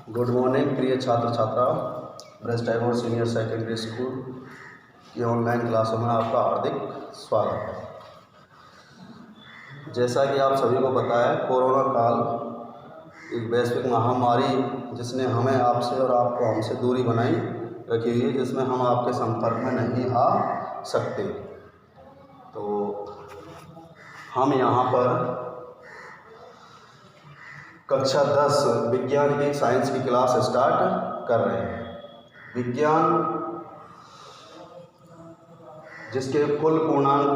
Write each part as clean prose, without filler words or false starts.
Good morning प्रिय छात्र छात्रा। Breast tiger senior secondary school की ऑनलाइन क्लासों में आपका हार्दिक स्वागत है। जैसा कि आप सभी को पता है, कोरोना काल एक वैश्विक महामारी जिसने हमें आपसे और आपको हमसे दूरी बनाई रखी हुई है, जिसमें हम आपके संपर्क में नहीं आ सकते। तो हम यहाँ पर कक्षा 10 विज्ञान की साइंस की क्लास स्टार्ट कर रहे हैं। विज्ञान जिसके कुल पूर्णांक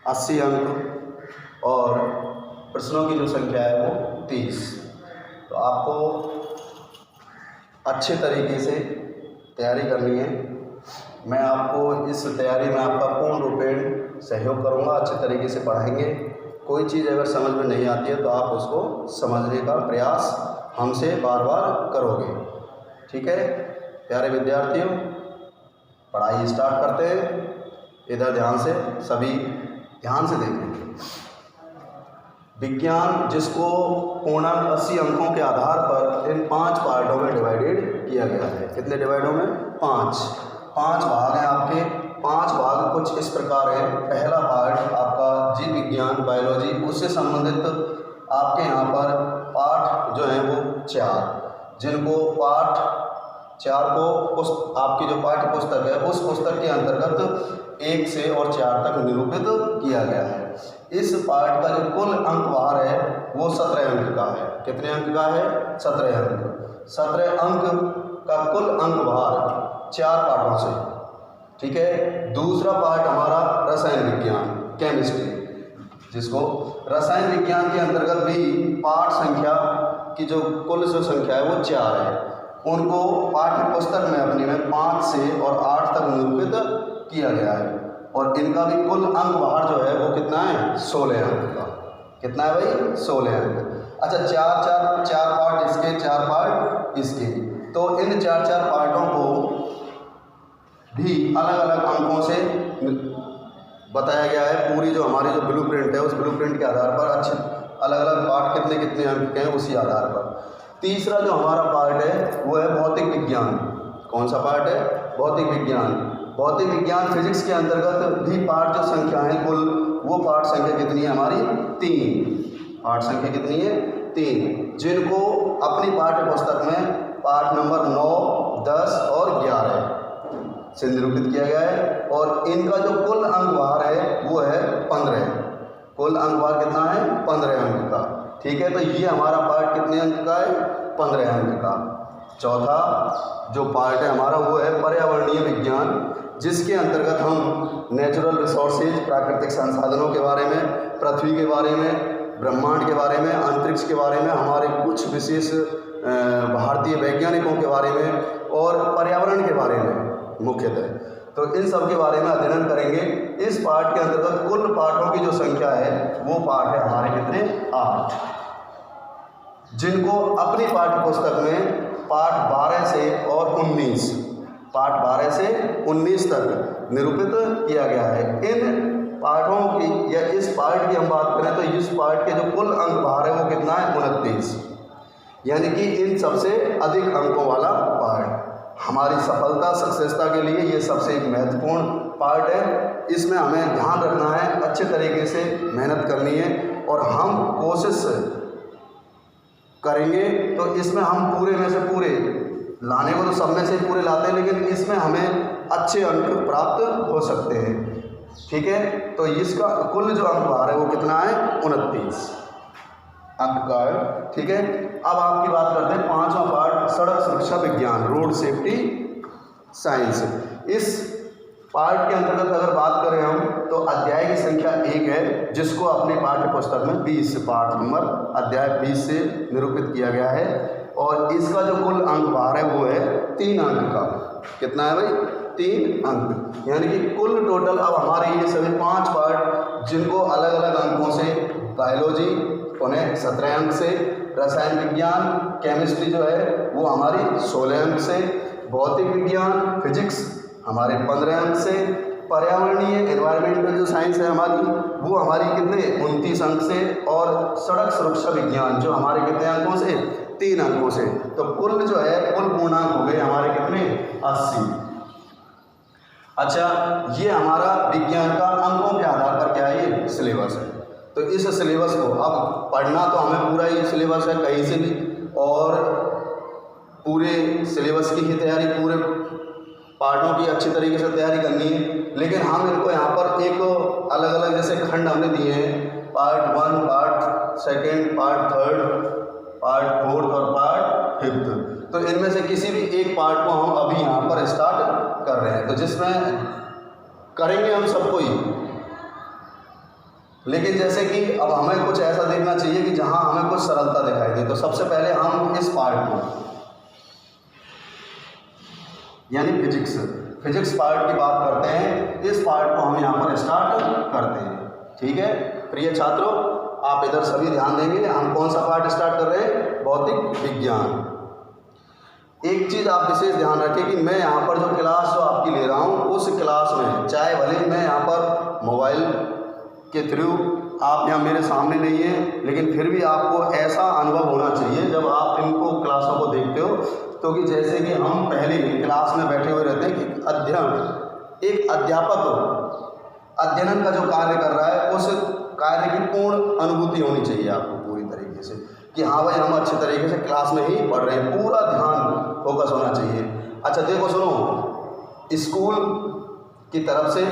80 अंक और प्रश्नों की जो संख्या है वो 30। तो आपको अच्छे तरीके से तैयारी करनी है। मैं आपको इस तैयारी में आपका पूर्ण रूपेण सहयोग करूंगा। अच्छे तरीके से पढ़ाएंगे। कोई चीज़ अगर समझ में नहीं आती है तो आप उसको समझने का प्रयास हमसे बार बार करोगे, ठीक है प्यारे विद्यार्थियों। पढ़ाई स्टार्ट करते हैं। इधर ध्यान से, सभी ध्यान से देखें। विज्ञान जिसको पूर्णांक 80 अंकों के आधार पर इन 5 पार्टों में डिवाइडेड किया गया है। कितने डिवाइडों में? 5 भाग हैं आपके। 5 भाग कुछ इस प्रकार है। पहला पार्ट आपका जीव विज्ञान, बायोलॉजी, उससे संबंधित आपके यहाँ पर पाठ जो हैं वो 4, जिनको पाठ 4 को आपकी जो पाठ्य पुस्तक है उस पुस्तक के अंतर्गत 1 से और 4 तक निरूपित किया गया है। इस पाठ का जो कुल अंक भार है वो 17 अंक का है। कितने अंक का है? 17 अंक। 17 अंक का कुल अंक भार 4 पाठों से, ठीक है। दूसरा पार्ट हमारा रसायन विज्ञान, केमिस्ट्री, जिसको रसायन विज्ञान के अंतर्गत भी पाठ संख्या की जो कुल जो संख्या है वो 4 है। उनको पाठ्य पुस्तक में अपनी में 5 से और 8 तक निरूपित किया गया है। और इनका भी कुल अंक भार जो है वो कितना है? 16 अंक का। कितना है भाई? 16 अंक। अच्छा, 4 पार्ट इसके, 4 पार्ट इसके। तो इन 4 पार्टों को भी अलग अलग अंकों से बताया गया है। पूरी जो हमारी जो ब्लूप्रिंट है उस ब्लूप्रिंट के आधार पर अच्छे अलग अलग पार्ट कितने अंक के हैं उसी आधार पर। तीसरा जो हमारा पार्ट है वो है भौतिक विज्ञान। कौन सा पार्ट है? भौतिक विज्ञान। भौतिक विज्ञान फिजिक्स के अंतर्गत भी पार्ट जो संख्या है कुल, वो पार्ट संख्या कितनी है हमारी? 3। पार्ट संख्या कितनी है? 3, जिनको अपनी पाठ्य पुस्तक में पार्ट नंबर 9, 10 और 11 से निरूपित किया गया है। और इनका जो कुल अंक भार है वो है 15। कुल अंक भार कितना है? 15 अंक का, ठीक है। तो ये हमारा पार्ट कितने अंक का है? 15 अंक का। चौथा जो पार्ट है हमारा वो है पर्यावरणीय विज्ञान, जिसके अंतर्गत हम नेचुरल रिसोर्सेज, प्राकृतिक संसाधनों के बारे में, पृथ्वी के बारे में, ब्रह्मांड के बारे में, अंतरिक्ष के बारे में, हमारे कुछ विशेष भारतीय वैज्ञानिकों के बारे में और पर्यावरण के बारे में मुख्यतः, तो इन सब के बारे में अध्ययन करेंगे। इस पाठ के अंतर्गत कुल पाठों की जो संख्या है वो पाठ है हमारे कितने? 8, जिनको अपनी पाठ्य पुस्तक में पाठ 12 से और 19, पाठ 12 से 19 तक निरूपित किया गया है। इन पाठों की या इस पाठ की हम बात करें तो इस पाठ के जो कुल अंक भार है वो कितना है? 29, यानी कि इन सबसे अधिक अंकों वाला पाठ। हमारी सफलता, सक्सेसता के लिए ये सबसे एक महत्वपूर्ण पार्ट है। इसमें हमें ध्यान रखना है, अच्छे तरीके से मेहनत करनी है और हम कोशिश करेंगे तो इसमें हम पूरे में से पूरे लाने को तो सब में से पूरे लाते हैं, लेकिन इसमें हमें अच्छे अंक प्राप्त हो सकते हैं, ठीक है। तो इसका कुल जो अंक भार है वो कितना है? 29 अंक का है, ठीक है। अब आपकी बात करते हैं 5वां पार्ट, सड़क सुरक्षा विज्ञान, रोड सेफ्टी साइंस। इस पार्ट के अंतर्गत अगर बात करें हम तो अध्याय की संख्या 1 है, जिसको अपने पाठ्य पुस्तक में 20 पाठ नंबर अध्याय 20 से निरूपित किया गया है। और इसका जो कुल अंक भार है वो है 3 अंक का। कितना है भाई? 3 अंक, यानी कि कुल टोटल अब हमारे ये सभी 5 पार्ट जिनको अलग अलग अंकों से, बायोलॉजी उन्हें 17 अंक से, रसायन विज्ञान, केमिस्ट्री जो है वो हमारी 16 अंक से, भौतिक विज्ञान, फिजिक्स हमारे 15 अंक से, पर्यावरणीय एनवायरमेंटल जो साइंस है हमारी, वो हमारी कितने 29 अंक से, और सड़क सुरक्षा विज्ञान जो हमारे कितने अंकों से 3 अंकों से। तो कुल जो है कुल पूर्णांक हो गए हमारे कितने 80। अच्छा, ये हमारा विज्ञान का अंकों के आधार पर क्या है, ये सिलेबस है। तो इस सिलेबस को अब पढ़ना तो हमें पूरा ही सिलेबस है कहीं से भी, और पूरे सिलेबस की ही तैयारी, पूरे पार्टों की अच्छी तरीके से तैयारी करनी है। लेकिन हम इनको यहाँ पर एक अलग अलग जैसे खंड हमने दिए हैं, पार्ट 1, पार्ट 2, पार्ट 3, पार्ट 4 और पार्ट 5। तो इनमें से किसी भी एक पार्ट को हम अभी यहाँ पर स्टार्ट कर रहे हैं, तो जिसमें करेंगे हम सबको ही। लेकिन जैसे कि अब हमें कुछ ऐसा देखना चाहिए कि जहाँ हमें कुछ सरलता दिखाई दे। तो सबसे पहले हम इस पार्ट को, यानी फिजिक्स पार्ट की बात करते हैं। इस पार्ट को हम यहाँ पर स्टार्ट करते हैं। ठीक है प्रिय छात्रों, आप इधर सभी ध्यान देंगे। हम कौन सा पार्ट स्टार्ट कर रहे हैं, भौतिक विज्ञान। एक चीज़ आप विशेष ध्यान रखें कि मैं यहाँ पर जो क्लास जो आपकी ले रहा हूँ, उस क्लास में चाहे भले ही मैं यहाँ पर मोबाइल के थ्रू, आप यहाँ मेरे सामने नहीं है, लेकिन फिर भी आपको ऐसा अनुभव होना चाहिए जब आप इनको क्लासों को देखते हो, तो कि जैसे कि हम पहले ही क्लास में बैठे हुए रहते हैं कि एक अध्यापक अध्ययन का जो कार्य कर रहा है, उस कार्य की पूर्ण अनुभूति होनी चाहिए आपको पूरी तरीके से, कि हाँ भाई हम अच्छे तरीके से क्लास में ही पढ़ रहे हैं, पूरा ध्यान फोकस होना चाहिए। अच्छा देखो सुनो, स्कूल की तरफ से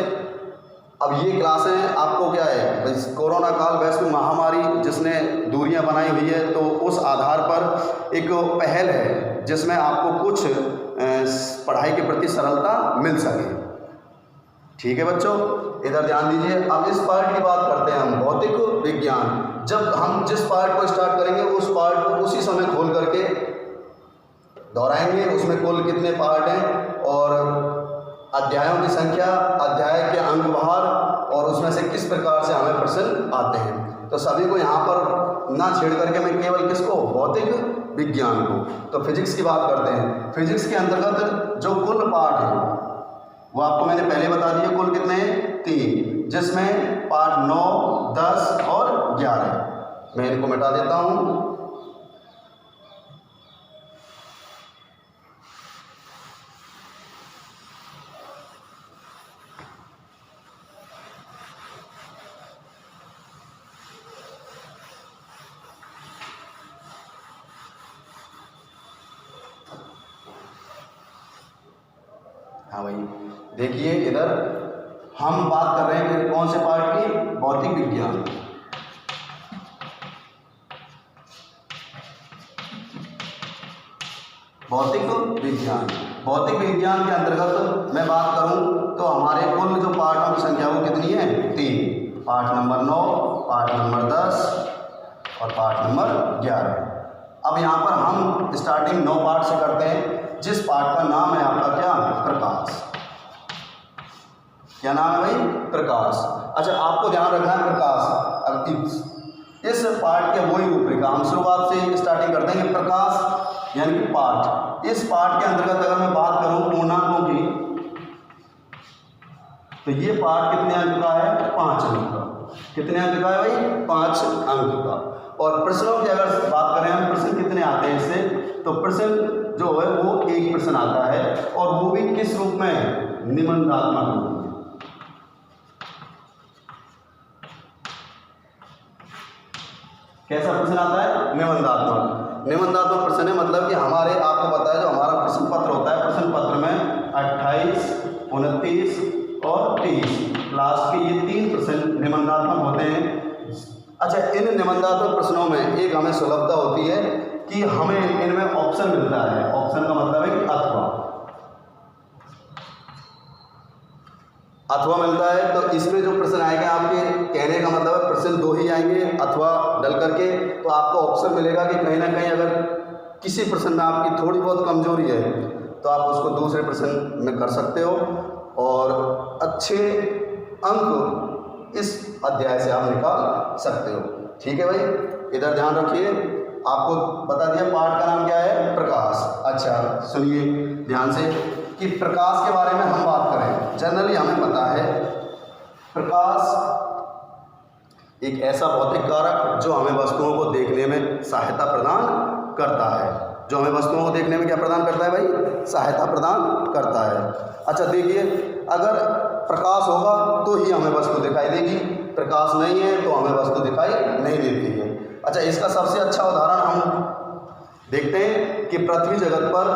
अब ये क्लासें आपको क्या है, कोरोना काल वैश्विक महामारी जिसने दूरियां बनाई हुई है, तो उस आधार पर एक पहल है जिसमें आपको कुछ पढ़ाई के प्रति सरलता मिल सके। ठीक है बच्चों, इधर ध्यान दीजिए। अब इस पार्ट की बात करते हैं हम, भौतिक विज्ञान। जब हम जिस पार्ट को स्टार्ट करेंगे, उस पार्ट को उसी समय खोल करके दोहराएंगे। उसमें कुल कितने पार्ट हैं और अध्यायों की संख्या, अध्याय के अंक भार, और उसमें से किस प्रकार से हमें प्रश्न आते हैं। तो सभी को यहाँ पर ना छेड़ करके मैं केवल किसको, भौतिक विज्ञान को। तो फिजिक्स की बात करते हैं। फिजिक्स के अंतर्गत जो कुल पार्ट है वो आपको मैंने पहले बता दिया, कुल कितने हैं 3, जिसमें पार्ट 9, 10 और 11। मैं इनको मिटा देता हूँ। हाँ भाई देखिए, इधर हम बात कर रहे हैं कि कौन से पार्ट की, भौतिक विज्ञान। भौतिक विज्ञान के अंतर्गत मैं बात करूं तो हमारे कुल जो पार्टों की संख्या वो कितनी है, 3। पार्ट नंबर 9, पार्ट नंबर 10 और पार्ट नंबर 11। अब यहाँ पर हम स्टार्टिंग 9 पार्ट से करते हैं, जिस पार्ट का नाम है आपका क्या, प्रकाश। क्या नाम है भाई, प्रकाश। अच्छा आपको ध्यान रखना है प्रकाश। अब इस पार्ट के वही रूपरेखा हम शुरुआत से स्टार्टिंग करते हैं कि प्रकाश यानी कि पार्ट। इस पार्ट के अंतर्गत अगर मैं बात करूं पूर्णांकों की, तो ये पार्ट कितने अंक का है, 5 अंक का। कितने अंक का है भाई, 5 अंक का। और प्रश्नों की अगर बात करें हम, प्रश्न कितने आते हैं इससे, तो प्रश्न जो है वो एक प्रश्न आता है, और वो भी किस रूप में, निबंधात्मक रूप में। कैसा प्रश्न आता है, निबंधात्मक प्रश्न है। मतलब कि हमारे, आपको पता है जो हमारा प्रश्न पत्र होता है, प्रश्न पत्र में 28, 29 और 30 लास्ट के ये 3 प्रश्न निबंधात्मक होते हैं। अच्छा इन निबंधात्मक प्रश्नों में एक हमें सुलभता होती है कि हमें इनमें ऑप्शन मिलता है। ऑप्शन का मतलब है कि अथवा मिलता है। तो इसमें जो प्रश्न आएंगे आपके, कहने का मतलब है प्रश्न 2 ही आएंगे अथवा डल करके, तो आपको ऑप्शन मिलेगा कि कहीं ना कहीं अगर किसी प्रश्न में आपकी थोड़ी बहुत कमजोरी है तो आप उसको दूसरे प्रश्न में कर सकते हो, और अच्छे अंक इस अध्याय से आप निकाल सकते हो। ठीक है भाई, इधर ध्यान रखिए। आपको बता दिया पाठ का नाम क्या है, प्रकाश। अच्छा सुनिए ध्यान से, कि प्रकाश के बारे में हम बात करें, जनरली हमें पता है प्रकाश एक ऐसा भौतिक कारक जो हमें वस्तुओं को देखने में सहायता प्रदान करता है, जो हमें वस्तुओं को देखने में क्या प्रदान करता है भाई, सहायता प्रदान करता है। अच्छा देखिए, अगर प्रकाश होगा तो ही हमें वस्तु दिखाई देगी, प्रकाश नहीं है तो हमें वस्तु दिखाई नहीं देती है। अच्छा, इसका सबसे अच्छा उदाहरण हम देखते हैं कि पृथ्वी जगत पर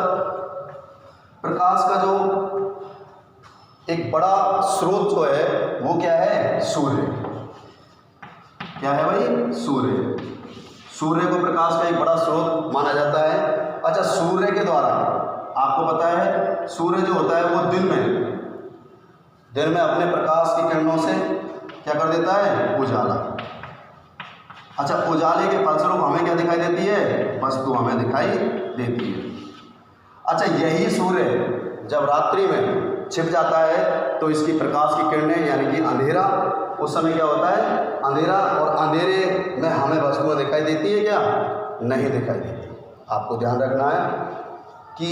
प्रकाश का जो एक बड़ा स्रोत जो है वो क्या है, सूर्य। क्या है भाई, सूर्य। सूर्य को प्रकाश का एक बड़ा स्रोत माना जाता है। अच्छा, सूर्य के द्वारा आपको पता है सूर्य जो होता है वो दिन में अपने प्रकाश की किरणों से क्या कर देता है, उजाला। अच्छा, उजाले के फलस्वरूप हमें क्या दिखाई देती है, वस्तु हमें दिखाई देती है। अच्छा, यही सूर्य जब रात्रि में छिप जाता है तो इसकी प्रकाश की किरणें यानी कि अंधेरा, उस समय क्या होता है, अंधेरा, और अंधेरे में हमें वस्तुएं दिखाई देती है क्या, नहीं दिखाई देती। आपको ध्यान रखना है कि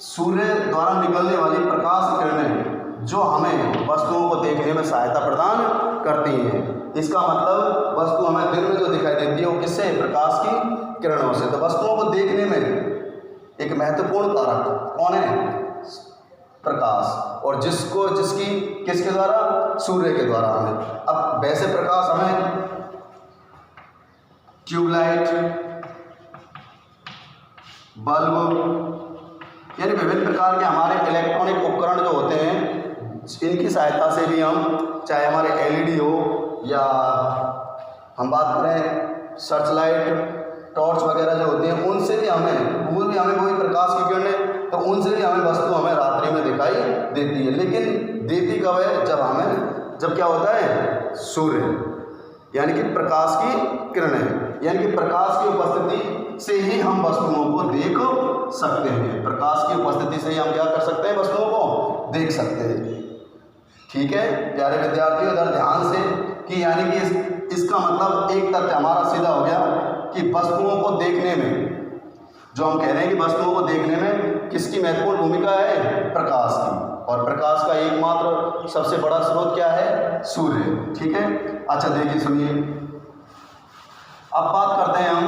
सूर्य द्वारा निकलने वाली प्रकाश किरणें जो हमें वस्तुओं को देखने में सहायता प्रदान करती हैं, इसका मतलब वस्तु हमें दिन में जो दिखाई देती है वो किससे, प्रकाश की किरणों से। तो वस्तुओं को देखने में एक महत्वपूर्ण कारक कौन है, प्रकाश, और जिसकी किसके द्वारा, सूर्य के द्वारा हमें। अब वैसे प्रकाश हमें ट्यूबलाइट, बल्ब यानी विभिन्न प्रकार के हमारे इलेक्ट्रॉनिक उपकरण जो होते हैं इनकी सहायता से भी हम, चाहे हमारे एलईडी हो या हम बात करें सर्च लाइट, टॉर्च वगैरह जो होती हैं, उनसे भी हमें वही प्रकाश की किरणें, तो उनसे भी हमें वस्तु हमें रात्रि में दिखाई देती है। लेकिन देती कब है, जब क्या होता है, सूर्य यानी कि प्रकाश की किरणें, यानी कि प्रकाश की उपस्थिति से ही हम वस्तुओं को देख सकते हैं। प्रकाश की उपस्थिति से ही हम क्या कर सकते हैं, वस्तुओं को देख सकते हैं। ठीक है प्यारे विद्यार्थियों, इधर ध्यान से कि यानी कि इसका मतलब एक तथ्य हमारा सीधा हो गया कि वस्तुओं को देखने में, जो हम कह रहे हैं कि वस्तुओं को देखने में किसकी महत्वपूर्ण भूमिका है, प्रकाश की, और प्रकाश का एकमात्र सबसे बड़ा स्रोत क्या है, सूर्य। ठीक है, अच्छा देखिए सुनिए, अब बात करते हैं हम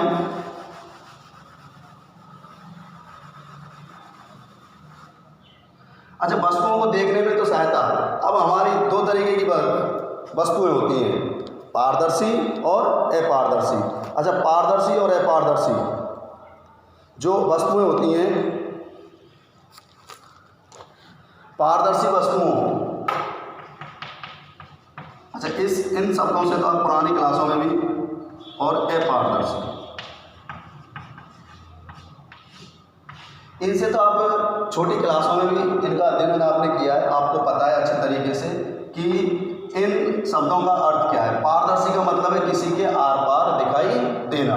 अच्छा वस्तुओं को देखने में तो सहायता। अब हमारी दो तरीके की वस्तुएं होती हैं, पारदर्शी और अपारदर्शी। अच्छा, पारदर्शी और अपारदर्शी जो वस्तुएं होती हैं, पारदर्शी वस्तुओं, अच्छा इन शब्दों से तो आप पुरानी क्लासों में भी, और अपारदर्शी, इनसे तो आप छोटी क्लासों में भी इनका अध्ययन आपने किया है, आपको पता है अच्छे तरीके से कि इन शब्दों का अर्थ क्या है। पारदर्शी का मतलब है किसी के आर पार दिखाई देना,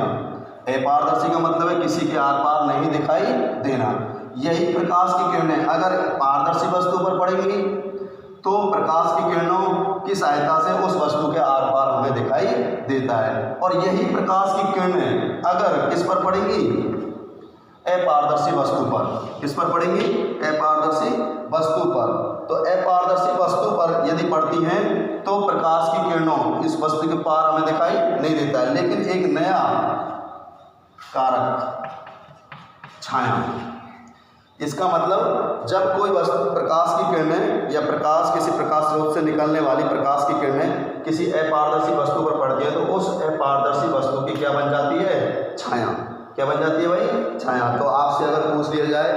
अपारदर्शी का मतलब है किसी के आर पार नहीं दिखाई देना। यही प्रकाश की किरणें अगर पारदर्शी वस्तु पर पड़ेंगी तो प्रकाश की किरणों की सहायता से उस वस्तु के आर पार हमें दिखाई देता है, और यही प्रकाश की किरणें अगर किस पर पड़ेंगी, अपारदर्शी वस्तु पर। किस पर पड़ेंगी, अपारदर्शी वस्तु पर। तो अपारदर्शी वस्तु पर यदि पड़ती हैं तो प्रकाश की किरणों इस वस्तु के पार हमें दिखाई नहीं देता है, लेकिन एक नया कारक, छाया। इसका मतलब जब कोई वस्तु प्रकाश की किरणें या किसी प्रकाश स्रोत से निकलने वाली प्रकाश की किरणें किसी अपारदर्शी वस्तु पर पड़ती है तो उस अपारदर्शी वस्तु की क्या बन जाती है, छाया। क्या बन जाती है भाई, छाया। तो आपसे अगर पूछ लिया जाए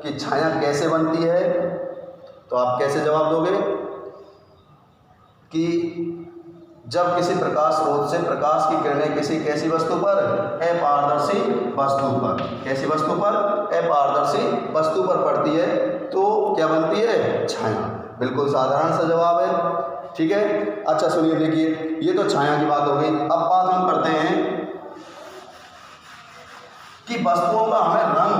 कि छाया कैसे बनती है तो आप कैसे जवाब दोगे कि जब किसी प्रकाश स्रोत से प्रकाश की किरणें किसी कैसी वस्तु पर, अपारदर्शी वस्तु पर, कैसी वस्तु पर, अपारदर्शी वस्तु पर पड़ती है तो क्या बनती है, छाया। बिल्कुल साधारण सा जवाब है। ठीक है, अच्छा सुनिए, देखिए ये तो छाया की बात हो गई। अब बात हम करते हैं कि वस्तुओं का हमें रंग,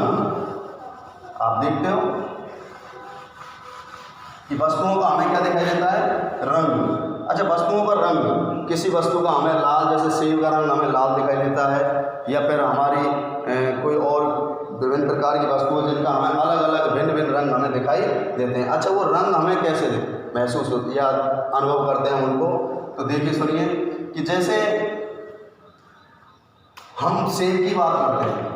आप देखते हो कि वस्तुओं का हमें क्या दिखाई देता है, रंग। अच्छा, वस्तुओं का रंग, किसी वस्तु का हमें लाल, जैसे सेब का रंग हमें लाल दिखाई देता है, या फिर हमारी कोई और विभिन्न प्रकार की वस्तुएं जिनका हमें अलग अलग भिन्न भिन्न रंग हमें दिखाई देते हैं। अच्छा, वो रंग हमें कैसे महसूस होते या अनुभव करते हैं उनको, तो देखिए सुनिए कि जैसे हम सेब की बात करते हैं,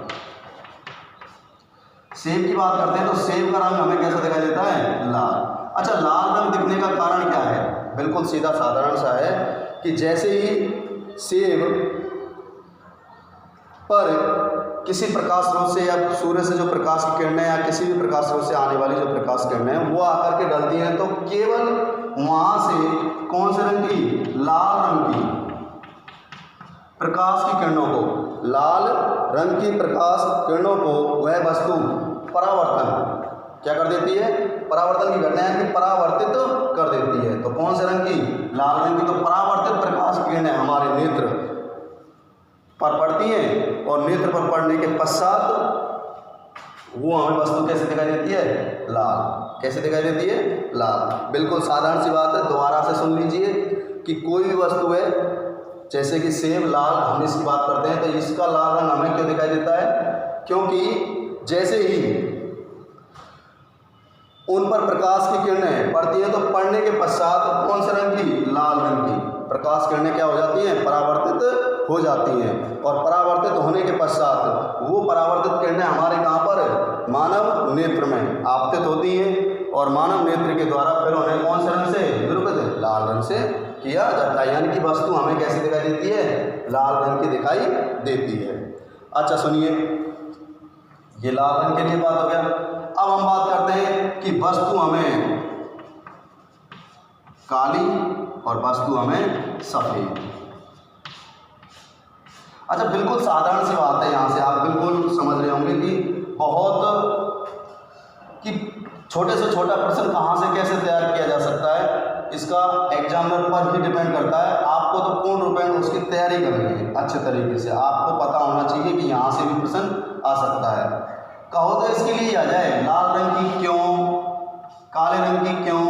सेब की बात करते हैं तो सेब का रंग हमें कैसा दिखाई देता है? लाल। अच्छा, लाल रंग दिखने का कारण क्या है? बिल्कुल सीधा साधारण सा है कि जैसे ही सेब पर किसी प्रकाश स्रोत से या सूर्य से जो प्रकाश की किरणें या किसी भी प्रकाश स्रोत से आने वाली जो प्रकाश किरणें हैं वो आकर के डलती हैं, तो केवल वहाँ से कौन से रंग की? लाल रंग की प्रकाश की किरणों को, लाल रंग की प्रकाश किरणों को वह वस्तु परावर्तन क्या कर देती है? परावर्तन की घटना है कि परावर्तित कर देती है। तो कौन से रंग की? लाल रंग की। तो परावर्तित प्रकाश किरणें हमारे नेत्र पर पड़ती हैं और नेत्र पर पड़ने के पश्चात वो हमें वस्तु कैसे दिखाई देती है? लाल। कैसे दिखाई देती है? लाल। बिल्कुल साधारण सी बात है, दोबारा से सुन लीजिए कि कोई भी वस्तु है जैसे कि सेब लाल, हम इसकी बात करते हैं तो इसका लाल रंग हमें क्यों दिखाई देता है? क्योंकि जैसे ही उन पर प्रकाश की किरणें पड़ती हैं तो पड़ने के पश्चात कौन से रंग की? लाल रंग की प्रकाश किरणें क्या हो जाती हैं? परावर्तित हो जाती हैं। और परावर्तित होने के पश्चात वो परावर्तित किरणें हमारे कहाँ पर? मानव नेत्र में आपतित होती हैं और मानव नेत्र के द्वारा फिर उन्हें कौन से रंग से निरूपित? लाल रंग से किया जाता है। यानी कि वस्तु हमें कैसी दिखाई देती है? लाल रंग की दिखाई देती है। अच्छा सुनिए, ये लाल रंग के लिए बात हो गया। अब हम बात करते हैं कि वस्तु हमें काली और वस्तु हमें सफेद। अच्छा, बिल्कुल साधारण सी बात है, यहाँ से आप बिल्कुल समझ रहे होंगे कि बहुत कि छोटे से छोटा प्रश्न कहाँ से कैसे तैयार किया जा सकता है, इसका एग्जामिनर पर ही डिपेंड करता है। आपको तो पूर्ण रूपेण उसकी तैयारी करनी है अच्छे तरीके से, आपको पता होना चाहिए कि यहाँ से भी प्रश्न आ सकता है। कहो तो इसके लिए आ जाए लाल रंग की क्यों, काले रंग की क्यों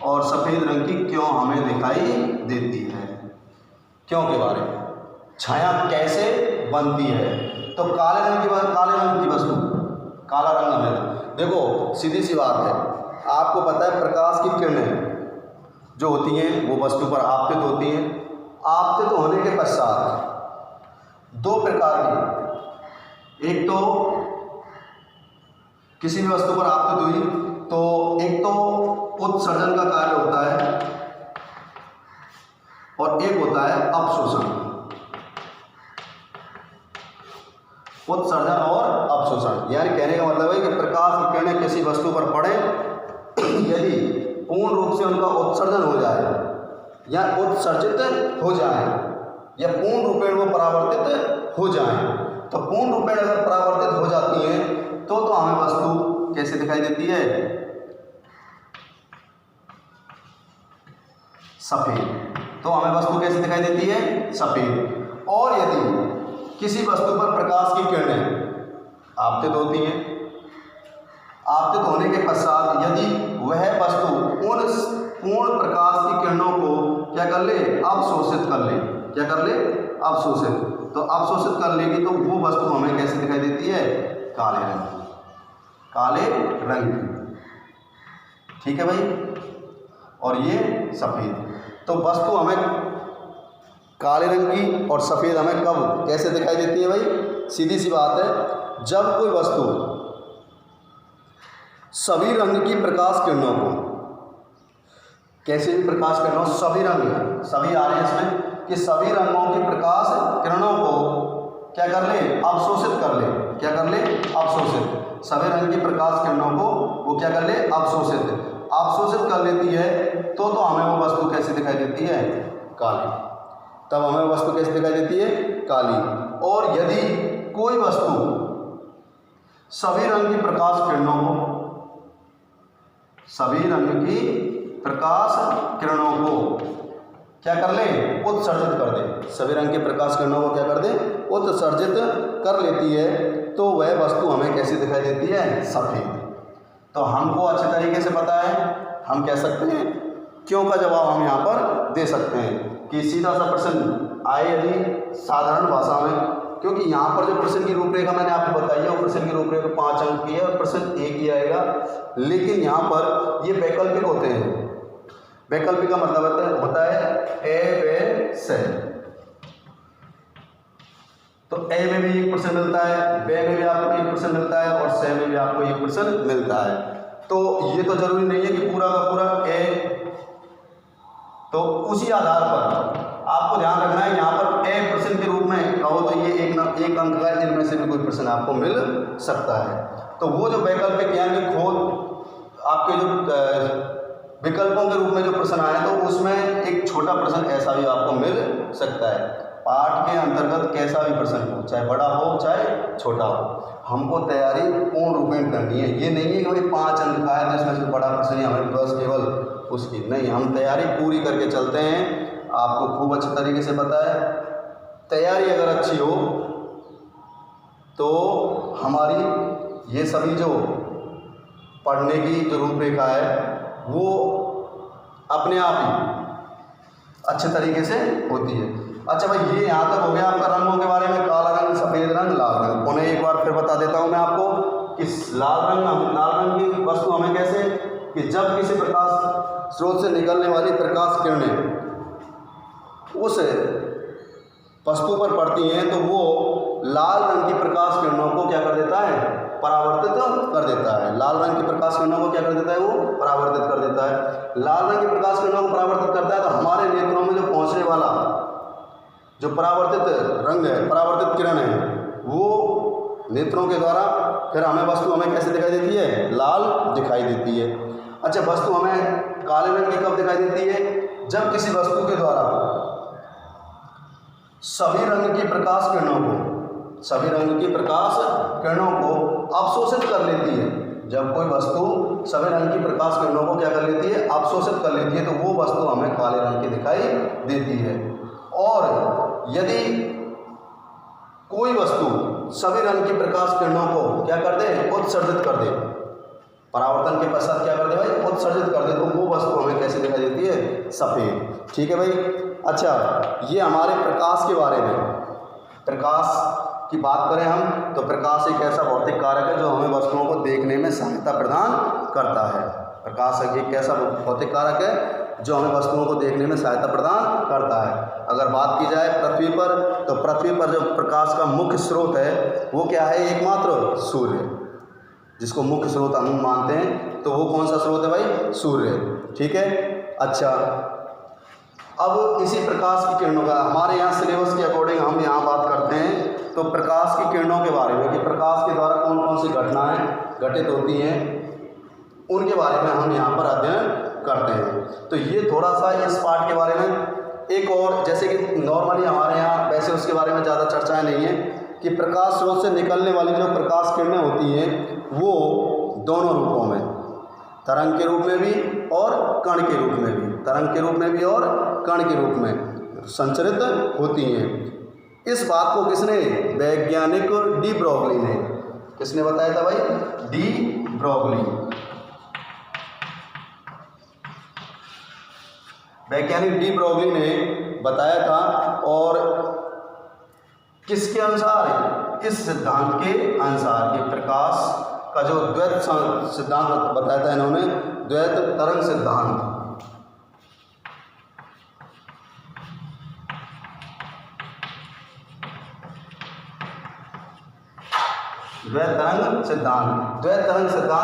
और सफ़ेद रंग की क्यों हमें दिखाई देती है, क्यों के बारे में, छाया कैसे बनती है। तो काले रंग की वस्तु, काला रंग हमें, देखो सीधी सी बात है, आपको पता है प्रकाश की किरणें जो होती हैं वो वस्तु पर आपतित होती हैं। आपतित होने के पश्चात दो प्रकार की, एक तो किसी भी वस्तु पर आपतित हुई तो एक तो उत्सर्जन का कार्य होता है और एक होता है अवशोषण। उत्सर्जन और अवशोषण, यानी कहने का मतलब है कि प्रकाश की किरणें किसी वस्तु पर पड़े, यदि पूर्ण रूप से उनका उत्सर्जन हो जाए या उत्सर्जित हो जाए या पूर्ण रूपेण वो परावर्तित हो जाए, तो पूर्ण रूपेण अगर परावर्तित हो जाती हैं तो हमें वस्तु कैसे दिखाई देती है? सफेद। तो हमें वस्तु कैसे दिखाई देती है? सफेद। और यदि किसी वस्तु पर प्रकाश की किरणें आपतित होती हैं, आपतित होने के पश्चात यदि वह वस्तु उन पूर्ण प्रकाश की किरणों को क्या कर ले? अवशोषित कर ले। क्या कर ले? अवशोषित। तो अवशोषित कर लेगी तो वो वस्तु हमें कैसे दिखाई देती है? काले रंग की, काले रंग की। ठीक है भाई, और ये सफ़ेद। तो वस्तु हमें काले रंग की और सफ़ेद हमें कब कैसे दिखाई देती है भाई? सीधी सी बात है, जब कोई वस्तु सभी रंग की प्रकाश किरणों को, कैसे भी प्रकाश किरणों, सभी रंग, सभी आ रहे हैं इसमें कि सभी रंगों की प्रकाश किरणों को क्या कर ले? अवशोषित कर ले। क्या कर ले? अवशोषित। सभी रंग की प्रकाश किरणों को वो क्या कर ले? अवशोषित कर लेती है तो हमें वो वस्तु कैसे दिखाई देती है? काली। तब हमें वस्तु कैसे दिखाई देती है? काली। और यदि कोई वस्तु सभी रंग की प्रकाश किरणों को, सभी रंग की प्रकाश किरणों को क्या कर ले? उत्सर्जित कर दे। सभी रंग के प्रकाश किरणों को क्या कर दे? उत्सर्जित कर लेती है, तो वह वस्तु हमें कैसी दिखाई देती है? सफ़ेद। तो हमको अच्छे तरीके से पता है, हम कह सकते हैं क्यों का जवाब हम यहाँ पर दे सकते हैं कि सीधा सा प्रश्न आए यदि साधारण भाषा में क्योंकि यहाँ पर जो प्रश्न की रूपरेखा मैंने आपको बताई है वो प्रश्न की रूपरेखा 5 अंक की है और प्रश्न एक ही आएगा, लेकिन यहाँ पर ये वैकल्पिक होते हैं। वैकल्पिक का मतलब होता है ए व से, तो ए में भी 1% मिलता है, बे में भी आपको 1% मिलता है और से में भी आपको 1% मिलता है। तो ये तो जरूरी नहीं है कि पूरा का पूरा ए, तो उसी आधार पर आपको ध्यान रखना है यहाँ पर ए प्रश्न के रूप में कहो तो ये एक अंक का इनमें से भी कोई प्रश्न आपको मिल सकता है। तो वो जो वैकल्पिक यानी खोल आपके जो विकल्पों के रूप में जो प्रश्न आए तो उसमें एक छोटा प्रश्न ऐसा भी आपको मिल सकता है। पाठ के अंतर्गत कैसा भी प्रश्न हो, चाहे बड़ा हो चाहे छोटा हो, हमको तैयारी पूर्ण रूपेण करनी है। ये नहीं है कि भाई 5 अंक का है तो इसमें से बड़ा प्रश्न है हमें बस केवल उसकी, नहीं, हम तैयारी पूरी करके चलते हैं। आपको खूब अच्छे तरीके से पता है, तैयारी अगर अच्छी हो तो हमारी ये सभी जो पढ़ने की जो रूपरेखा है वो अपने आप ही अच्छे तरीके से होती है। अच्छा भाई, ये यहाँ तक हो गया आपका रंगों के बारे में, काला रंग, सफ़ेद रंग, लाल रंग। उन्हें एक बार फिर बता देता हूँ मैं आपको कि लाल रंग की वस्तु हमें कैसे, कि जब किसी प्रकाश स्रोत से निकलने वाली प्रकाश किरणें उस वस्तु पर पड़ती हैं तो वो लाल रंग की प्रकाश किरणों को क्या कर देता है, परावर्तित कर देता है। लाल रंग की प्रकाश किरणों को क्या कर देता है, वो परावर्तित कर देता है। लाल रंग की प्रकाश किरणों को परावर्तित करता है तो हमारे नेत्रों में जो पहुँचने वाला जो परावर्तित रंग है, परावर्तित किरण है, वो नेत्रों के द्वारा फिर हमें वस्तु हमें कैसे दिखाई देती है, लाल दिखाई देती है। अच्छा, वस्तु हमें काले रंग की कब दिखाई देती है, जब किसी वस्तु के द्वारा सभी रंग की प्रकाश किरणों को अवशोषित कर लेती है। जब कोई वस्तु सभी रंग की प्रकाश किरणों को क्या कर लेती है, अवशोषित कर लेती है, तो वो वस्तु हमें काले रंग की दिखाई देती है। और यदि कोई वस्तु सभी रंग की प्रकाश किरणों को क्या कर दे, उत्सर्जित कर दे, परावर्तन के पश्चात क्या कर दे भाई, उत्सर्जित कर दे, तो वो वस्तु हमें कैसे दिखाई देती है, सफ़ेद। ठीक है भाई। अच्छा, ये हमारे प्रकाश के बारे में, प्रकाश की बात करें हम तो प्रकाश एक ऐसा भौतिक कारक है जो हमें वस्तुओं को देखने में सहायता प्रदान करता है। प्रकाश एक ऐसा भौतिक कारक है जो हमें वस्तुओं को देखने में सहायता प्रदान करता है। अगर बात की जाए पृथ्वी पर, तो पृथ्वी पर जो प्रकाश का मुख्य स्रोत है वो क्या है, एकमात्र सूर्य, जिसको मुख्य स्रोत हम मानते हैं। तो वो कौन सा स्रोत है भाई, सूर्य। ठीक है। अच्छा, अब इसी प्रकाश की किरणों का हमारे यहाँ सिलेबस के अकॉर्डिंग हम यहाँ बात करते हैं तो प्रकाश की किरणों के बारे में, कि प्रकाश के द्वारा कौन कौन सी घटनाएं घटित होती हैं उनके बारे में हम यहाँ पर अध्ययन करते हैं। तो ये थोड़ा सा इस पार्ट के बारे में एक और, जैसे कि नॉर्मली हमारे यहाँ वैसे उसके बारे में ज़्यादा चर्चाएँ नहीं है कि प्रकाश स्रोत से निकलने वाली जो प्रकाश किरणें होती हैं वो दोनों रूपों में, तरंग के रूप में भी और कण के रूप में भी, तरंग के रूप में भी और कण के रूप में संचरित होती हैं। इस बात को किसने, वैज्ञानिक डी ब्रोगली ने, किसने बताया था भाई, डी ब्रोगली। वैज्ञानिक डी ब्रोगली ने बताया था। और किसके अनुसार, इस सिद्धांत के अनुसार कि प्रकाश का जो द्वैत सिद्धांत बताया था इन्होंने, द्वैत तरंग सिद्धांत, द्वैत तरंग सिद्धांत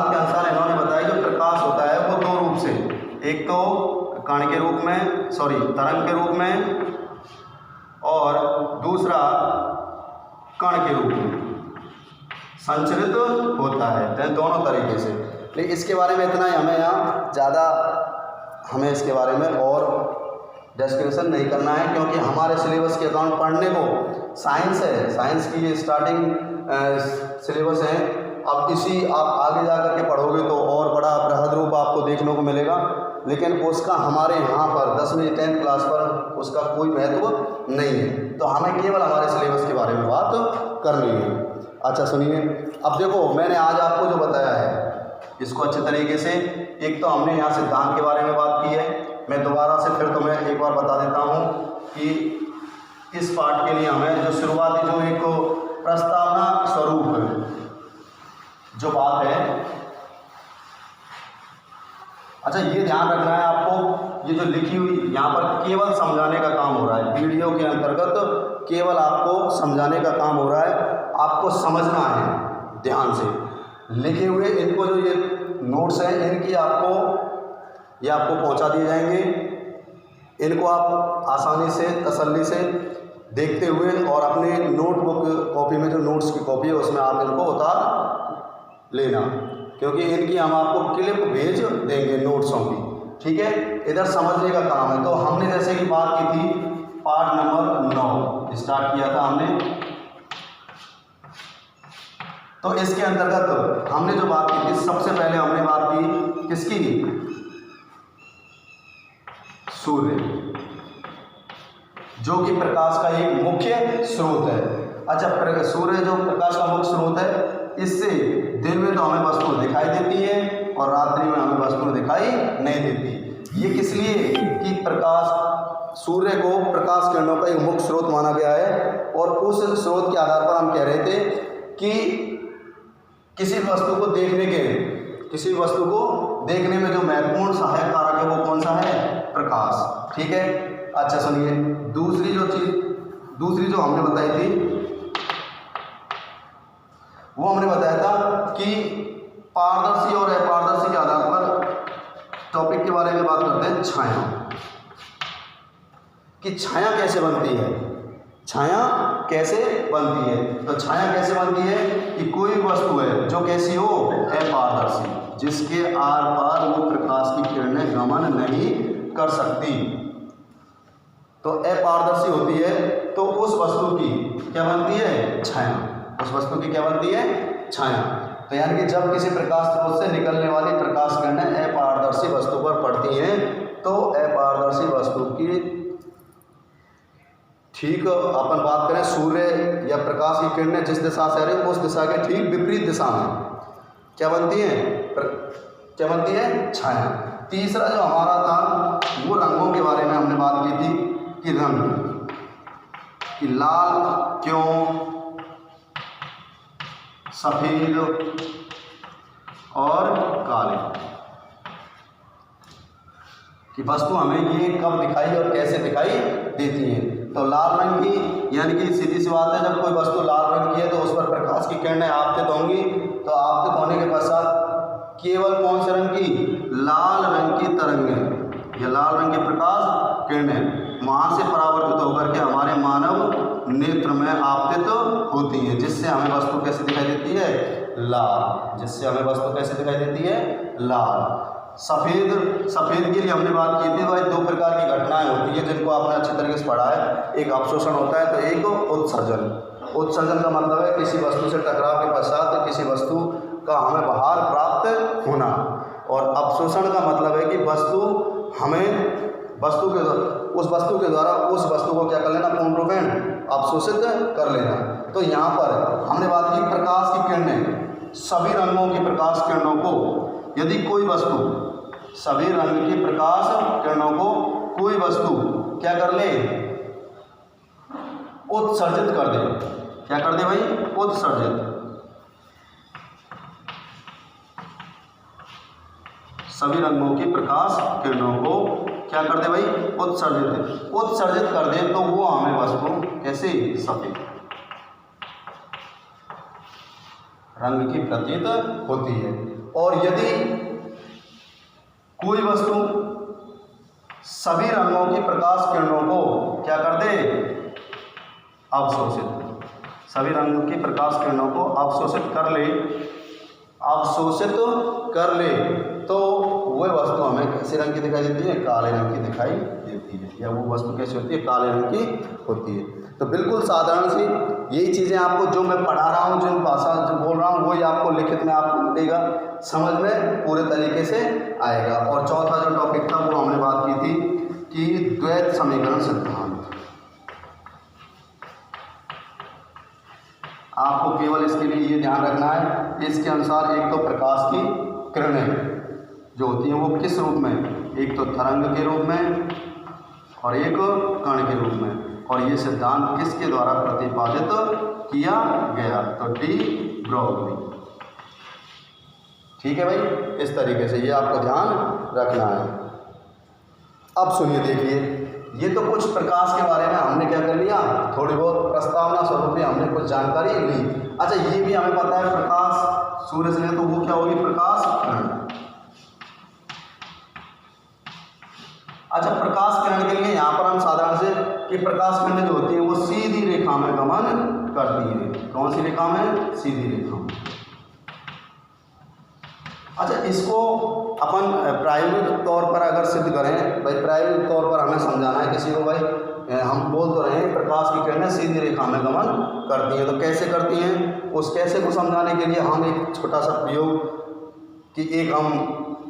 के अनुसार इन्होंने बताया कि प्रकाश होता है वो दो रूप से, एक तो कण के रूप में, तरंग के रूप में, और दूसरा कण के रूप में संचरित होता है, दोनों तरीके से। लेकिन इसके बारे में इतना ही, हमें यहाँ ज़्यादा हमें इसके बारे में और डिस्कशन नहीं करना है, क्योंकि हमारे सिलेबस के अकाउंट पढ़ने को साइंस है, साइंस की ये स्टार्टिंग सिलेबस है। अब इसी आप आगे जा कर के पढ़ोगे तो और बड़ा बृहद रूप आपको देखने को मिलेगा, लेकिन उसका हमारे यहाँ पर 10वीं 10th क्लास पर उसका कोई महत्व नहीं है। तो हमें केवल हमारे सिलेबस के बारे में बात करनी है। अच्छा सुनिए, अब देखो मैंने आज आपको जो बताया है इसको अच्छे तरीके से, एक तो हमने यहाँ सिद्धांत के बारे में बात की है। मैं दोबारा से फिर तुम्हें एक बार बता देता हूँ कि इस पार्ट के लिए हमें जो शुरुआती जो एक प्रस्तावना स्वरूप जो बात है, अच्छा ये ध्यान रखना है आपको, ये जो लिखी हुई यहाँ पर केवल समझाने का काम हो रहा है। वीडियो के अंतर्गत केवल आपको समझाने का काम हो रहा है, आपको समझना है ध्यान से। लिखे हुए इनको जो ये नोट्स हैं इनकी ये आपको पहुँचा दिए जाएंगे। इनको आप आसानी से तसल्ली से देखते हुए और अपने नोटबुक कॉपी में जो नोट्स की कॉपी है उसमें आप इनको उतार लेना, क्योंकि इनकी हम आपको क्लिप भेज देंगे नोट्सों की, ठीक है। इधर समझने का काम है। तो हमने जैसे कि बात की थी पार्ट नंबर 9 स्टार्ट किया था हमने, तो इसके अंतर्गत हमने जो बात की थी, सबसे पहले हमने बात की किसकी, सूर्य, जो कि प्रकाश का एक मुख्य स्रोत है। अच्छा, सूर्य जो प्रकाश का मुख्य स्रोत है, इससे दिन में तो हमें वस्तुएं दिखाई देती है और रात्रि में हमें वस्तुएं दिखाई नहीं देती। ये किस लिए कि सूर्य को प्रकाश किरणों का एक मुख्य स्रोत माना गया है, और उस स्रोत के आधार पर हम कह रहे थे कि किसी वस्तु को देखने में जो महत्वपूर्ण सहायक कारक है वो कौन सा है, प्रकाश, ठीक है। अच्छा सुनिए, दूसरी जो हमने बताई थी, वो हमने बताया था कि पारदर्शी और अपारदर्शी के आधार पर टॉपिक के बारे में बात करते हैं, छाया, कि छाया कैसे बनती है। तो छाया कैसे बनती है कि कोई वस्तु है जो कैसी हो, अपारदर्शी, जिसके आर पार वो प्रकाश की किरणें गमन नहीं कर सकती। तो अपारदर्शी होती है, तो उस वस्तु की क्या बनती है, छाया। उस वस्तु की क्या बनती है, छाया। तो यानी कि जब किसी प्रकाश स्रोत से निकलने वाली प्रकाश किरणें अपारदर्शी वस्तु पर पड़ती हैं, तो अपारदर्शी वस्तु की ठीक अपन बात करें, सूर्य या प्रकाश की किरणें जिस दिशा से आ रही है उस दिशा के ठीक विपरीत दिशा में क्या बनती है, छाया। तीसरा जो हमारा था वो रंगों के बारे में हमने बात की थी कि रंग, कि लाल क्यों, सफेद और काले, कि वस्तु हमें ये कब दिखाई और कैसे दिखाई देती है। तो लाल रंग की, यानी कि सीधी सी बात है, जब कोई वस्तु लाल रंग की है तो उस पर प्रकाश की किरणें आपतित होंगी। तो आपतित होने के पश्चात केवल कौन से रंग की, लाल रंग की तरंगें या लाल रंग के प्रकाश किरणें वहाँ से परावर्तित होकर के हमारे मानव नेत्र में आपतित होती है, जिससे हमें वस्तु कैसे दिखाई देती है, लाल। सफ़ेद के लिए हमने बात की थी भाई, दो प्रकार की घटनाएं होती है जिनको आपने अच्छी तरीके से पढ़ा है। एक अवशोषण होता है, तो एक उत्सर्जन का मतलब है किसी वस्तु से टकराव के पश्चात किसी वस्तु का हमें बाहर प्राप्त होना, और अवशोषण का मतलब है कि उस वस्तु के द्वारा उस वस्तु को क्या कर लेना, पूर्ण रूपेण अवशोषित कर लेना। तो यहाँ पर हमने बात की प्रकाश की किरणें, सभी रंगों की प्रकाश किरणों को, यदि कोई वस्तु, सभी रंग की प्रकाश किरणों को कोई वस्तु क्या कर ले, उत्सर्जित कर दे। क्या कर दे भाई, उत्सर्जित। सभी रंगों की प्रकाश किरणों को क्या कर दे भाई, उत्सर्जित कर दे, तो वो हमें वस्तु कैसे, सफेद रंग की प्रतीत होती है। और यदि कोई वस्तु सभी रंगों की प्रकाश किरणों को क्या कर दे, अवशोषित, सभी रंगों की प्रकाश किरणों को अवशोषित कर ले, तो वह वस्तु हमें कैसे रंग की दिखाई देती है, काले रंग की दिखाई देती है, या वो वस्तु कैसी होती है, काले रंग की होती है। तो बिल्कुल साधारण सी यही चीज़ें आपको जो मैं पढ़ा रहा हूँ, जो भाषा जो बोल रहा हूँ, वही आपको लिखित में आपको मिलेगा, समझ में पूरे तरीके से आएगा। और चौथा जो टॉपिक था वो हमने बात की थी कि द्वैत समीकरण सिद्धांत। आपको केवल इसके लिए ये ध्यान रखना है, इसके अनुसार एक तो प्रकाश की किरणें जो होती हैं वो किस रूप में, एक तो तरंग के रूप में और एक कण के रूप में, और ये सिद्धांत किसके द्वारा प्रतिपादित किया गया? तो डी ब्रोगली। ठीक है भाई, इस तरीके से ये आपको ध्यान रखना है। अब सुनिए, देखिए, ये तो कुछ प्रकाश के बारे में हमने क्या कर लिया, थोड़ी बहुत प्रस्तावना स्वरूप में हमने कुछ जानकारी ली। अच्छा, ये भी हमें पता है प्रकाश सूर्य से, तो वो क्या होगी? प्रकाश किरण। अच्छा, प्रकाश किरण के लिए यहाँ पर हम साधारण से कि प्रकाश किरण जो होती है वो सीधी रेखा में गमन करती है। कौन सी रेखा में? सीधी रेखा में। अच्छा, इसको अपन प्रायोगिक तौर पर अगर सिद्ध करें, भाई प्रायोगिक तौर पर हमें समझाना है किसी को, भाई हम बोल तो रहे हैं प्रकाश की किरणें सीधी रेखा में गमन करती हैं, तो कैसे करती हैं? उस कैसे को समझाने के लिए हम एक छोटा सा प्रयोग कि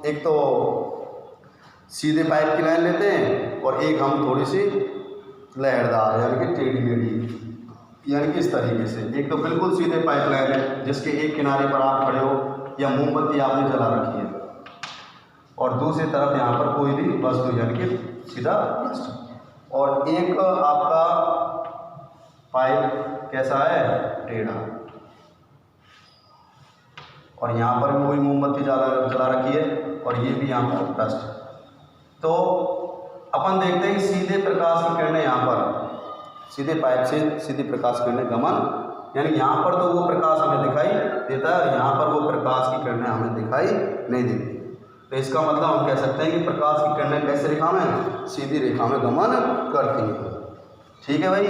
एक तो सीधे पाइप की लाइन लेते हैं और एक हम थोड़ी सी लहरदार यानी कि टेढ़ी मेढ़ी, यानी कि इस तरीके से। एक तो बिल्कुल सीधे पाइप लाइन है जिसके एक किनारे पर आप खड़े हो या मोमबत्ती आपने जला रखी है और दूसरी तरफ यहाँ पर कोई भी वस्तु यानी कि सीधा प्लास्टिक, और एक आपका पाइप कैसा है? टेढ़ा, और यहाँ पर भी कोई मोमबत्ती जला रखी है और ये भी यहाँ पर प्लास्टिक। तो अपन देखते हैं कि सीधे प्रकाश की किरणें यहाँ पर सीधे पाइप से सीधे प्रकाश की किरणें गमन, यानी यहाँ पर तो वो प्रकाश हमें दिखाई देता है और यहाँ पर वो प्रकाश की किरणें हमें दिखाई नहीं देती। तो इसका मतलब हम कह सकते हैं कि प्रकाश की किरणें कैसे रेखा में? सीधी रेखा में गमन करती हैं। ठीक है भाई,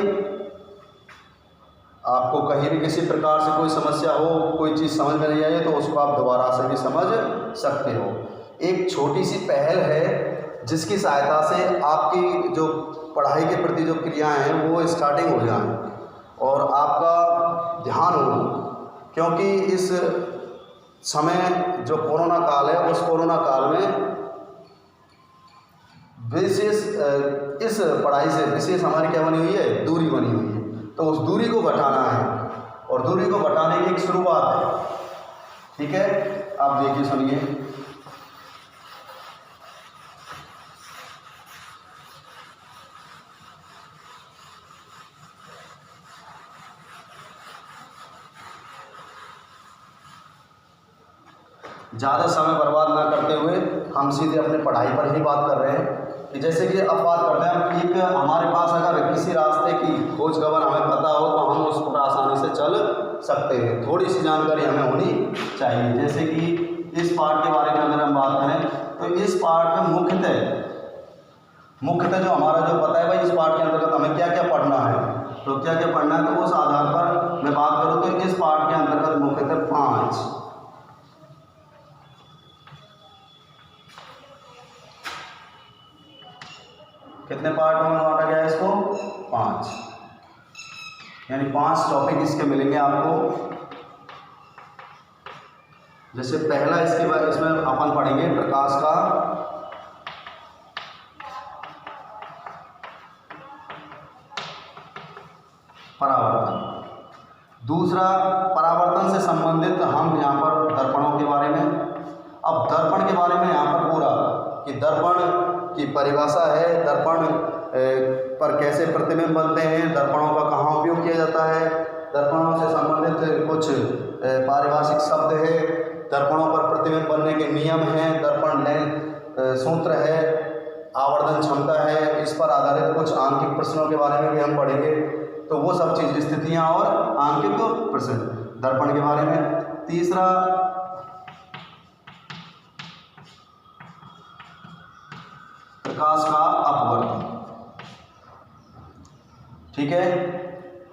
आपको कहीं भी किसी प्रकार से कोई समस्या हो, कोई चीज़ समझ में नहीं आई तो उसको आप दोबारा से भी समझ सकते हो। एक छोटी सी पहल है जिसकी सहायता से आपकी जो पढ़ाई के प्रति जो क्रियाएं हैं वो स्टार्टिंग हो जाए और आपका ध्यान हो, क्योंकि इस समय जो कोरोना काल है उस कोरोना काल में विशेष इस पढ़ाई से विशेष हमारी क्या बनी हुई है? दूरी बनी हुई है। तो उस दूरी को घटाना है और दूरी को घटाने की एक शुरुआत है। ठीक है, आप देखिए, सुनिए। ज़्यादा समय बर्बाद ना करते हुए हम सीधे अपने पढ़ाई पर ही बात कर रहे हैं कि जैसे कि अब बात करते हैं एक हमारे पास अगर किसी रास्ते की खोज खबर हमें पता हो तो हम उस पर आसानी से चल सकते हैं। थोड़ी सी जानकारी हमें होनी चाहिए। जैसे कि इस पार्ट के बारे में अगर हम बात करें तो इस पार्ट में मुख्यतः जो हमारा जो पता है भाई इस पार्ट के अंतर्गत हमें क्या क्या पढ़ना है, तो क्या क्या पढ़ना है, तो उस आधार पर मैं बात करूँ तो इस पार्ट के अंतर्गत मुख्यतः 5 कितने पार्ट में बांटा गया है इसको? 5, यानी 5 टॉपिक इसके मिलेंगे आपको। जैसे पहला इसके बाद इसमें अपन पढ़ेंगे प्रकाश का परावर्तन। दूसरा, परावर्तन से संबंधित हम यहाँ पर दर्पणों के बारे में, अब दर्पण के बारे में यहाँ पर पूरा कि दर्पण की परिभाषा है, दर्पण पर कैसे प्रतिबिंब बनते हैं, दर्पणों का कहाँ उपयोग किया जाता है, दर्पणों से संबंधित कुछ पारिभाषिक शब्द है, दर्पणों पर प्रतिबिंब बनने के नियम हैं, दर्पण लेंस सूत्र है, आवर्धन क्षमता है, इस पर आधारित कुछ आंकिक प्रश्नों के बारे में भी हम पढ़ेंगे। तो वो सब चीज़ स्थितियाँ और आंकिक प्रश्न दर्पण के बारे में। तीसरा, प्रकाश का अपवर्तन। ठीक है,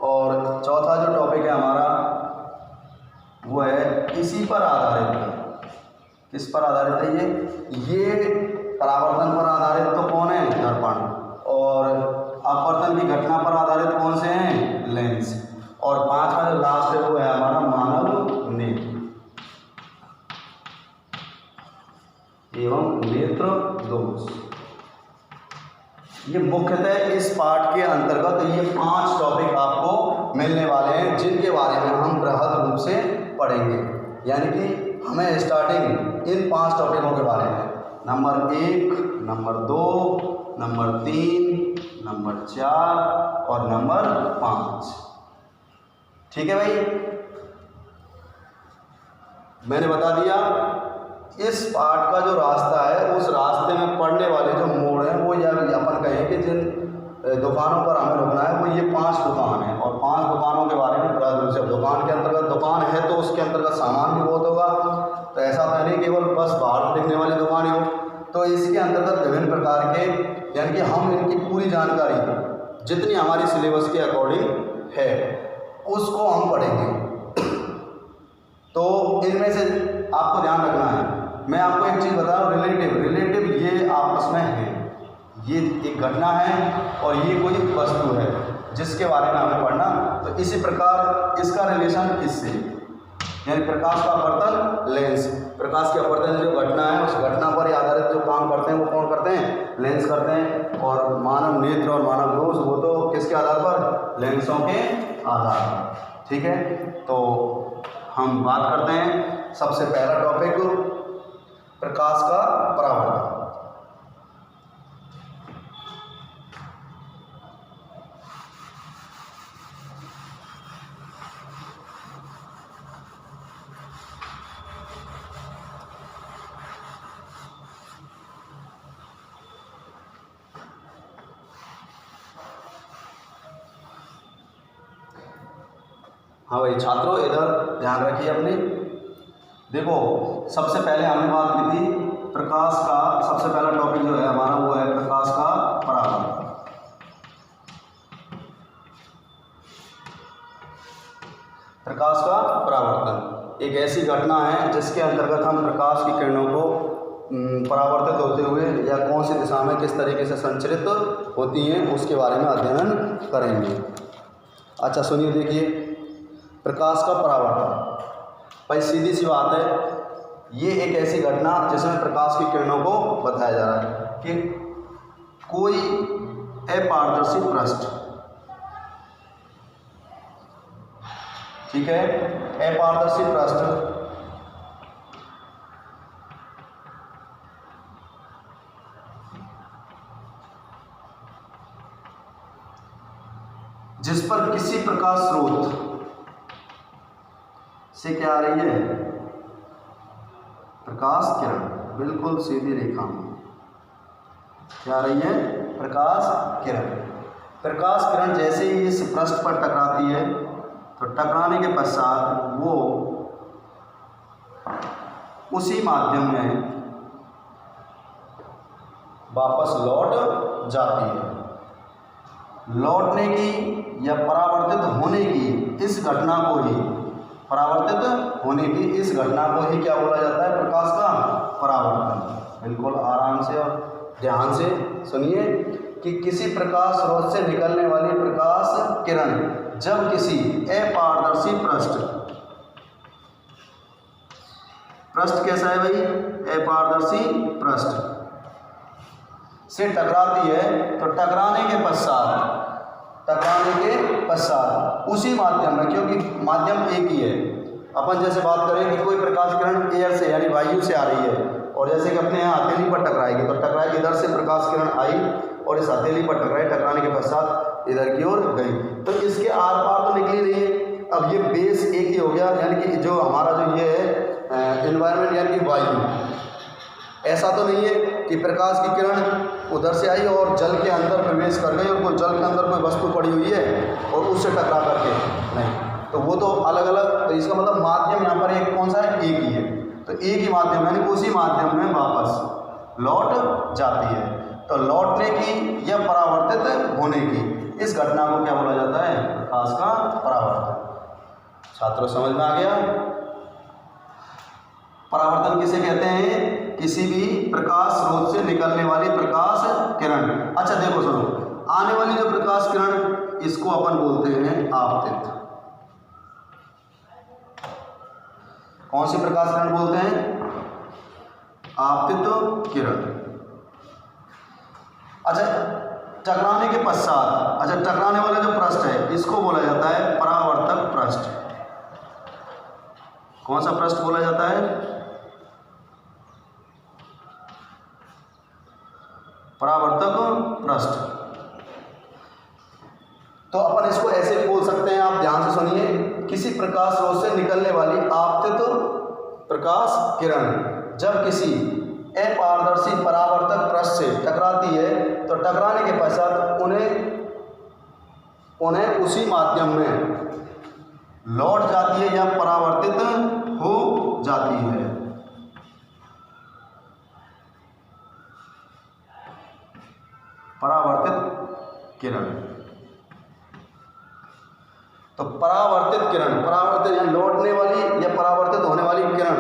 और चौथा जो टॉपिक है हमारा वो है इसी पर आधारित। किस पर आधारित है? ये परावर्तन पर आधारित तो कौन है? दर्पण। और अपवर्तन की घटना पर आधारित कौन से हैं? लेंस। और 5वां जो लास्ट है वो है हमारा मानव नेत्र एवं नेत्र दोष। ये मुख्यतः इस पाठ के अंतर्गत ये 5 टॉपिक आपको मिलने वाले हैं जिनके बारे में हम बृहद रूप से पढ़ेंगे। यानी कि हमें स्टार्टिंग इन 5 टॉपिकों के बारे में नंबर 1, नंबर 2, नंबर 3, नंबर 4 और नंबर 5। ठीक है भाई, मैंने बता दिया। इस पार्ट का जो रास्ता है, उस रास्ते में पड़ने वाले जो मोड़ हैं वो या अपन कहें कि जिन दुकानों पर हमें रुकना है वो ये 5 दुकान है। और 5 दुकानों के बारे में बता दूँ, जब दुकान के अंतर्गत दुकान है तो उसके अंतर्गत सामान भी बहुत होगा। तो ऐसा तो नहीं केवल बस बाहर दिखने वाली दुकान ही हो। तो इसके अंतर्गत विभिन्न प्रकार के, यानी कि हम इनकी पूरी जानकारी जितनी हमारी सिलेबस के अकॉर्डिंग है उसको हम पढ़ेंगे। तो इनमें से आपको ध्यान रखना है। मैं आपको एक चीज़ बता रहा हूँ, रिलेटिव ये आपस में है, ये एक घटना है और ये कोई वस्तु है जिसके बारे में हमें पढ़ना। तो इसी प्रकार इसका रिलेशन इससे, यानी प्रकाश का अपवर्तन, लेंस। प्रकाश के अपवर्तन जो घटना है उस घटना पर आधारित जो काम करते हैं वो कौन करते हैं? लेंस करते हैं। और मानव नेत्र और मानव दोष वो तो किसके आधार पर? लेंसों के आधार पर। ठीक है, तो हम बात करते हैं सबसे पहला टॉपिक, प्रकाश का परावर्तन। हाँ भाई छात्रों, इधर ध्यान रखिए अपने। देखो, सबसे पहले हमने बात की थी प्रकाश का, सबसे पहला टॉपिक जो है हमारा वो है प्रकाश का परावर्तन। प्रकाश का परावर्तन एक ऐसी घटना है जिसके अंतर्गत हम प्रकाश की किरणों को परावर्तित होते हुए या कौन सी दिशा में किस तरीके से संचरित होती हैं उसके बारे में अध्ययन करेंगे। अच्छा सुनिए, देखिए प्रकाश का परावर्तन, भाई सीधी सी बात है, ये एक ऐसी घटना जिसमें प्रकाश की किरणों को बताया जा रहा है कि कोई अपारदर्शी पृष्ठ, ठीक है, अपारदर्शी पृष्ठ जिस पर किसी प्रकाश स्रोत से क्या आ रही है? प्रकाश किरण, बिल्कुल सीधी रेखा में क्या आ रही है? प्रकाश किरण। प्रकाश किरण जैसे ही इस पृष्ठ पर टकराती है तो टकराने के पश्चात वो उसी माध्यम में वापस लौट जाती है। लौटने की या परावर्तित होने की इस घटना को ही, परावर्तित होने की इस घटना को ही क्या बोला जाता है? प्रकाश का परावर्तन। बिल्कुल आराम से और ध्यान से सुनिए कि किसी प्रकाश स्रोत से निकलने वाली प्रकाश किरण जब किसी अपारदर्शी पृष्ठ कैसा है भाई? अपारदर्शी पृष्ठ से टकराती है तो टकराने के पश्चात उसी माध्यम में, क्योंकि माध्यम एक ही है, अपन जैसे बात करें कि कोई प्रकाश किरण एयर से यानी वायु से आ रही है और जैसे कि अपने यहाँ हथेली पर टकराएगी तो टकराएगी, इधर से प्रकाश किरण आई और इस हथेली पर टकराई, टकराने के पश्चात इधर की ओर गई, तो इसके आर पार तो निकली नहीं है। अब ये बेस एक ही हो गया, यानी कि जो हमारा जो ये है एनवायरनमेंट यानी कि वायु, ऐसा तो नहीं है कि प्रकाश की किरण उधर से आई और जल के अंदर प्रवेश कर गई और कोई जल के अंदर कोई वस्तु पड़ी हुई है और उससे टकरा करके, नहीं, तो वो तो अलग अलग। तो इसका मतलब माध्यम यहाँ पर एक कौन सा है? एक ही है। तो एक ही माध्यम यानी उसी माध्यम में वापस लौट जाती है। तो लौटने की या परावर्तित होने की इस घटना को क्या बोला जाता है? प्रकाश का परावर्तन। छात्रों समझ में आ गया? परावर्तन किसे कहते हैं? किसी भी प्रकाश स्रोत से निकलने वाली प्रकाश किरण। अच्छा देखो सुनो, आने वाली जो प्रकाश किरण इसको अपन बोलते हैं आपतित। कौन सी प्रकाश किरण बोलते हैं? आपतित किरण। अच्छा टकराने के पश्चात, अच्छा टकराने वाला जो पृष्ठ है इसको बोला जाता है परावर्तक पृष्ठ। कौन सा पृष्ठ बोला जाता है? परावर्तक पृष्ठ। तो अपन इसको ऐसे भी बोल सकते हैं, आप ध्यान से सुनिए। किसी प्रकाश स्रोत से निकलने वाली आपतित प्रकाश किरण जब किसी अपारदर्शी परावर्तक पृष्ठ से टकराती है तो टकराने के पश्चात उन्हें उसी माध्यम में लौट जाती है या परावर्तित हो जाती है। परावर्तित किरण, तो परावर्तित किरण, परावर्तित या लौटने वाली या परावर्तित होने वाली किरण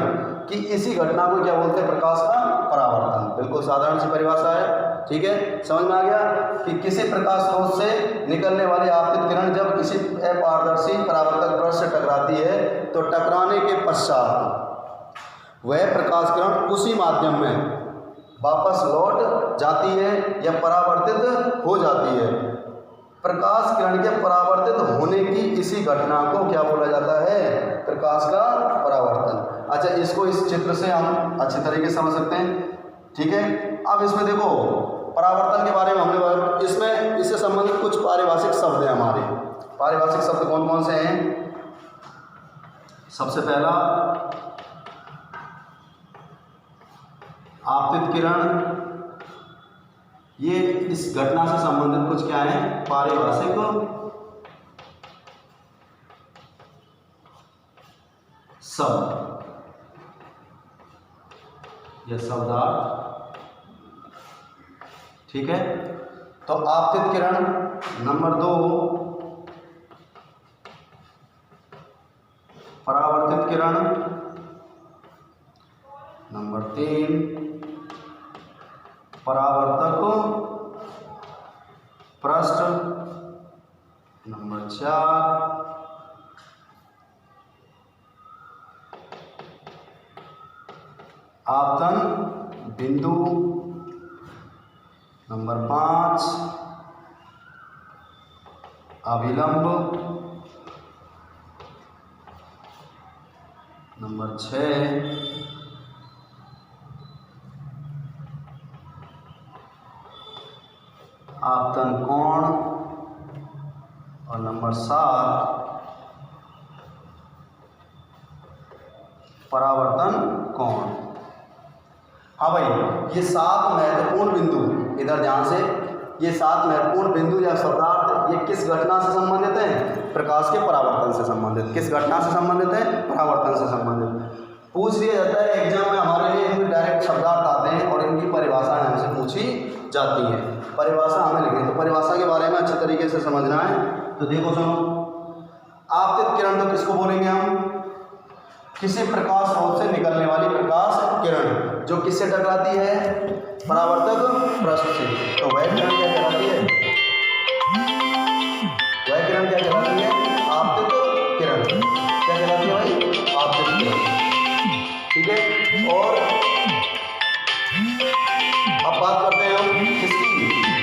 कि इसी घटना को क्या बोलते हैं? प्रकाश का परावर्तन। बिल्कुल साधारण सी परिभाषा है, ठीक है, समझ में आ गया कि किसी प्रकाश स्रोत से निकलने वाली आपतित किरण जब किसी अपारदर्शी परावर्तक पृष्ठ से टकराती है तो टकराने के पश्चात वह प्रकाश किरण उसी माध्यम में वापस लौट जाती है या परावर्तित हो जाती है। प्रकाश किरण के परावर्तित होने की इसी घटना को क्या बोला जाता है? प्रकाश का परावर्तन। अच्छा, इसको इस चित्र से हम अच्छे तरीके से समझ सकते हैं, ठीक है। अब इसमें देखो परावर्तन के बारे में हमने इसमें इससे संबंधित कुछ पारिभाषिक शब्द हैं हमारे। पारिभाषिक शब्द कौन कौन से हैं? सबसे पहला आपतित किरण, ये इस घटना से संबंधित कुछ क्या है? पारिभाषिक शब्द या शब्दार्थ, ठीक है। तो आपतित किरण, नंबर 2 परावर्तित किरण, नंबर 3 परावर्तक पृष्ठ, नंबर 4 आपतन बिंदु, नंबर 5 अभिलंब, नंबर 6 आपतन कोण और नंबर 7 परावर्तन कोण। हाँ भाई, ये 7 महत्वपूर्ण बिंदु, इधर ध्यान से, ये 7 महत्वपूर्ण बिंदु या शब्दार्थ ये किस घटना से संबंधित हैं? प्रकाश के परावर्तन से संबंधित। किस घटना से संबंधित है? परावर्तन से संबंधित। पूछ लिया जाता है एग्जाम में हमारे लिए, इनमें डायरेक्ट शब्दार्थ आते हैं और इनकी परिभाषाएं हमसे पूछी जाती हैं। परिभाषा हमें लिखी, तो परिभाषा के बारे में अच्छे तरीके से समझना है। तो देखो सुनो, आपतित किरण तो किसको बोलेंगे हम? किसी प्रकाश स्रोत से निकलने वाली प्रकाश किरण जो किससे टकराती है? परावर्तक पृष्ठ से। तो वह किरण क्या कहलाती है? वह किरण क्या कहलाती है? आपतित किरण। क्या कहलाती है भाई? आपतित किरण, ठीक है। और अब बात करते हैं हम किसकी?